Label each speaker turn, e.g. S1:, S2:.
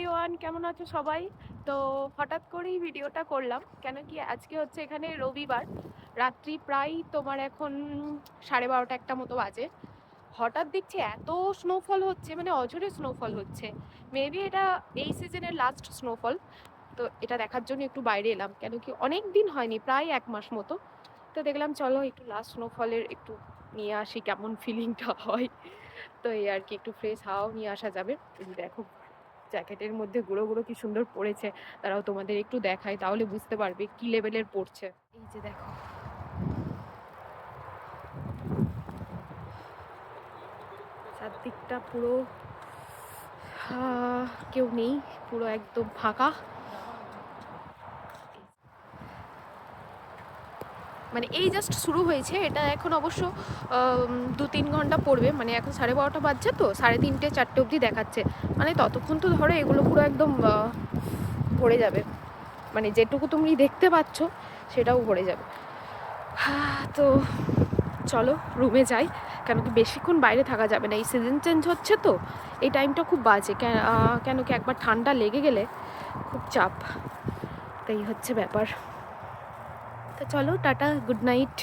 S1: Everyone, কেমন আছো সবাই? তো হঠাৎ করেই ভিডিওটা করলাম, কেন কি আজকে হচ্ছে এখানে রবিবার, রাত্রি প্রায় তোমার এখন 12:30 একটা মতো বাজে। হঠাৎ দেখছি এত স্নোফল হচ্ছে, মানে অঝরে স্নোফল হচ্ছে। মেবি এটা এই সিজনের লাস্ট স্নোফল। তো এটা দেখার জন্য একটু বাইরে এলাম, কেন কি অনেক দিন হয়নি, প্রায় 1 মাস মতো। তো দেখলাম চলো একটু লাস্ট স্নোফলের একটু নিয়ে আসি, কেমন ফিলিংটা হয়। তো এই আর কি, একটু ফ্রেশ হাওয়াও নিয়ে আসা যাবে। এই যে দেখো, জ্যাকেটের মধ্যে গুঁড়ো গুঁড়ো কি সুন্দর পড়েছে, তারাও তোমাদের একটু দেখায়, তাহলে বুঝতে পারবে কি লেভেলের পড়ছে। এই যে দেখো, চারদিকটা পুরো কেউ নেই, পুরো একদম ফাঁকা। মানে এই জাস্ট শুরু হয়েছে, এটা এখন অবশ্য 2-3 ঘন্টা পড়বে। মানে এখন 12:30 বাজছে, তো 3:30 4টে অবধি দেখাচ্ছে। মানে ততক্ষণ তো ধরো এগুলো পুরো একদম ভরে যাবে, মানে যেটুকু তুমি দেখতে পাচ্ছ সেটাও ভরে যাবে। তো চলো রুমে যাই, কেন কি বেশিক্ষণ বাইরে থাকা যাবে না, এই সিজন চেঞ্জ হচ্ছে তো এই টাইমটা খুব বাজে। কেন কি একবার ঠান্ডা লেগে গেলে খুব চাপ, তাই হচ্ছে ব্যাপার। তো চলো টাটা, গুড নাইট।